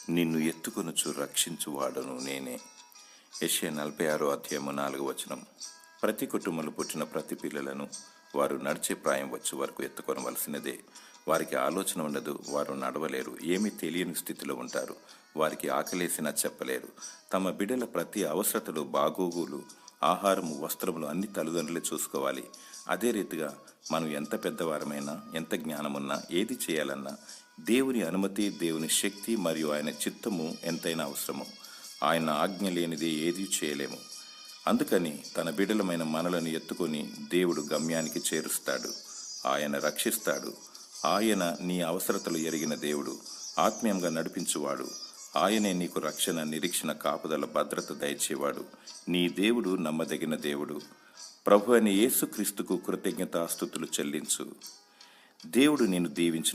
నిన్ను ఎత్తుకొనుచు రక్షించువాడను నేనే. యెషయా 46:4. ప్రతి కుటుంబంలో పుట్టిన ప్రతి పిల్లలను వారు నడిచే ప్రాయం వచ్చే వరకు ఎత్తుకొనవలసినదే. వారికి ఆలోచన ఉండదు, వారు నడవలేరు, ఏమీ తెలియని స్థితిలో ఉంటారు. వారికి ఆకలేసినా చెప్పలేరు. తమ బిడ్డల ప్రతి అవసరతలు, బాగోగులు, ఆహారము, వస్త్రములు అన్ని తల్లిదండ్రులే చూసుకోవాలి. అదే రీతిగా మనం ఎంత పెద్దవారమైనా, ఎంత జ్ఞానమున్నా, ఏది చేయాలన్నా దేవుని అనుమతి, దేవుని శక్తి మరియు ఆయన చిత్తము ఎంతైనా అవసరము. ఆయన ఆజ్ఞ లేనిదే ఏదీ చేయలేము. అందుకని తన బిడ్డలమైన మనలను ఎత్తుకొని దేవుడు గమ్యానికి చేరుస్తాడు. ఆయన రక్షిస్తాడు. ఆయన నీ అవసరతలు ఎరిగిన దేవుడు, ఆత్మీయంగా నడిపించువాడు. ఆయనే నీకు రక్షణ, నిరీక్షణ, కాపుదల, భద్రత దయచేవాడు. నీ దేవుడు నమ్మదగిన దేవుడు. ప్రభు అయిన యేసుక్రీస్తుకు కృతజ్ఞతాస్తుతులు చెల్లించు. దేవుడు నిన్ను దీవించును.